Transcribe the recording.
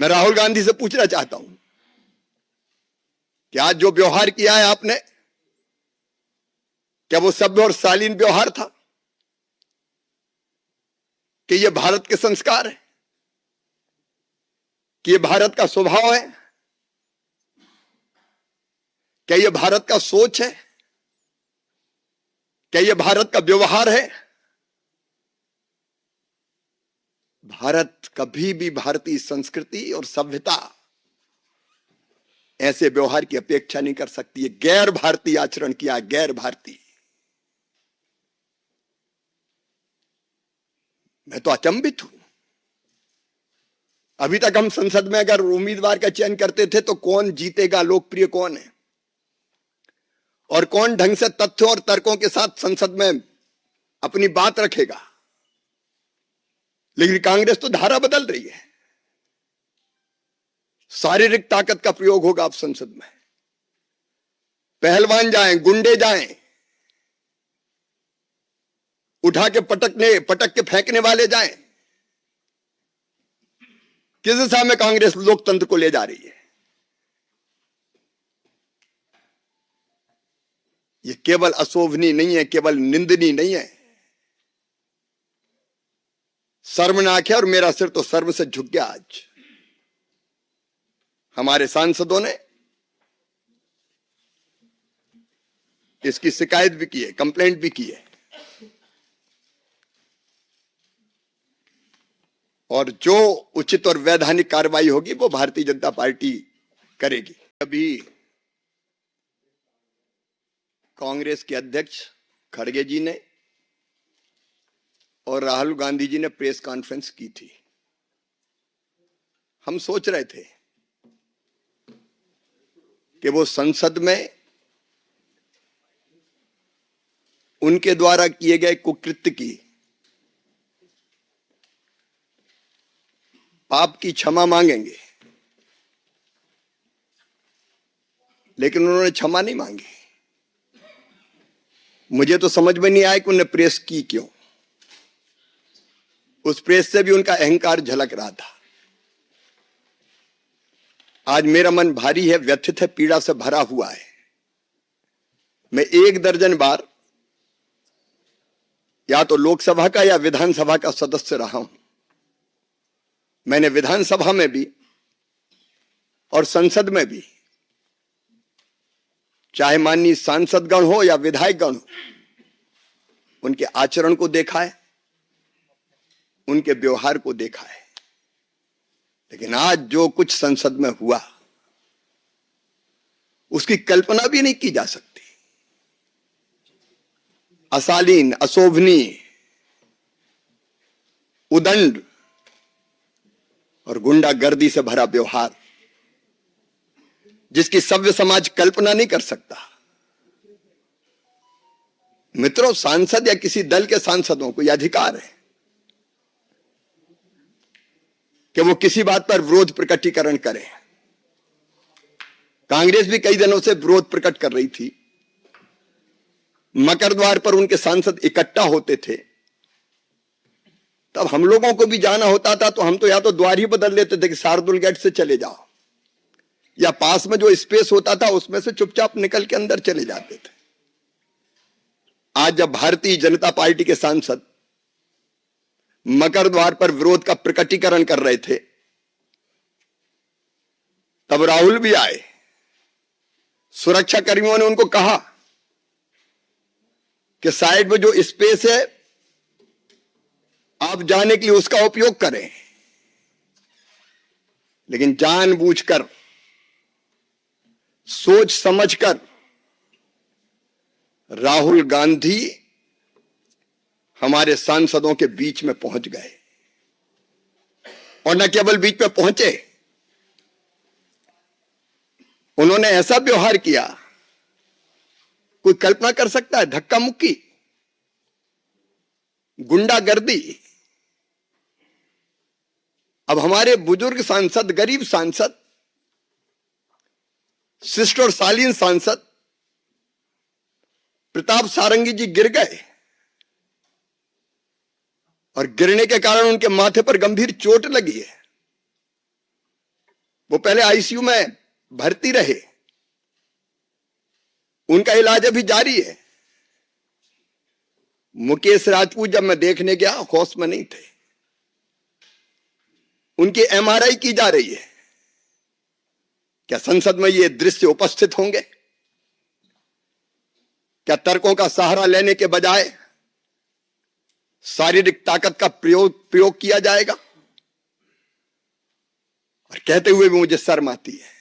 मैं राहुल गांधी से पूछना चाहता हूं कि आज जो व्यवहार किया है आपने, क्या वो सभ्य और शालीन व्यवहार था? कि ये भारत के संस्कार है? कि ये भारत का स्वभाव है? क्या ये भारत का सोच है? क्या ये भारत का व्यवहार है? भारत कभी भी भारतीय संस्कृति और सभ्यता ऐसे व्यवहार की अपेक्षा नहीं कर सकती है। गैर भारतीय आचरण किया, गैर भारतीय। मैं तो अचंभित हूं। अभी तक हम संसद में अगर उम्मीदवार का चयन करते थे तो कौन जीतेगा, लोकप्रिय कौन है और कौन ढंग से तथ्यों और तर्कों के साथ संसद में अपनी बात रखेगा। लेकिन कांग्रेस तो धारा बदल रही है। शारीरिक ताकत का प्रयोग होगा अब संसद में। पहलवान जाएं, गुंडे जाएं, उठा के पटक के फेंकने वाले जाएं। किस दिशा में कांग्रेस लोकतंत्र को ले जा रही है? ये केवल अशोभनीय नहीं है, केवल निंदनीय नहीं है, शर्मनाक है। और मेरा सिर तो सर्व से झुक गया आज। हमारे सांसदों ने इसकी शिकायत भी की है, कंप्लेंट भी की है, और जो उचित और वैधानिक कार्रवाई होगी वो भारतीय जनता पार्टी करेगी। अभी कांग्रेस के अध्यक्ष खड़गे जी ने और राहुल गांधी जी ने प्रेस कॉन्फ्रेंस की थी। हम सोच रहे थे कि वो संसद में उनके द्वारा किए गए कुकृत्य की, पाप की क्षमा मांगेंगे, लेकिन उन्होंने क्षमा नहीं मांगी। मुझे तो समझ में नहीं आया कि उन्होंने प्रेस की क्यों। उस प्रेस से भी उनका अहंकार झलक रहा था। आज मेरा मन भारी है, व्यथित है, पीड़ा से भरा हुआ है। मैं 1 दर्जन बार या तो लोकसभा का या विधानसभा का सदस्य रहा हूं। मैंने विधानसभा में भी और संसद में भी, चाहे माननीय सांसदगण हो या विधायकगण हो, उनके आचरण को देखा है, उनके व्यवहार को देखा है। लेकिन आज जो कुछ संसद में हुआ उसकी कल्पना भी नहीं की जा सकती। अशालीन, अशोभनीय, उदंड और गुंडागर्दी से भरा व्यवहार, जिसकी सभ्य समाज कल्पना नहीं कर सकता। मित्रों, सांसद या किसी दल के सांसदों को यह अधिकार है कि वो किसी बात पर विरोध प्रकटीकरण करें। कांग्रेस भी कई दिनों से विरोध प्रकट कर रही थी। मकर द्वार पर उनके सांसद इकट्ठा होते थे, तब हम लोगों को भी जाना होता था तो हम तो या तो द्वार ही बदल लेते थे कि शार्दुल गेट से चले जाओ, या पास में जो स्पेस होता था उसमें से चुपचाप निकल के अंदर चले जाते थे। आज जब भारतीय जनता पार्टी के सांसद मकर द्वार पर विरोध का प्रकटीकरण कर रहे थे, तब राहुल भी आए। सुरक्षा कर्मियों ने उनको कहा कि साइड में जो स्पेस है आप जाने के लिए उसका उपयोग करें। लेकिन जानबूझकर, सोच समझकर राहुल गांधी हमारे सांसदों के बीच में पहुंच गए, और न केवल बीच में पहुंचे, उन्होंने ऐसा व्यवहार किया, कोई कल्पना कर सकता है? धक्का मुक्की, गुंडागर्दी। अब हमारे बुजुर्ग सांसद, गरीब सांसद, शिष्ट और शालीन सांसद प्रताप सारंगी जी गिर गए, और गिरने के कारण उनके माथे पर गंभीर चोट लगी है। वो पहले आईसीयू में भर्ती रहे, उनका इलाज अभी जारी है। मुकेश राजपूत जब मैं देखने गया होश में नहीं थे, उनकी एमआरआई की जा रही है। क्या संसद में ये दृश्य उपस्थित होंगे? क्या तर्कों का सहारा लेने के बजाय शारीरिक ताकत का प्रयोग किया जाएगा? और कहते हुए भी मुझे शर्म आती है।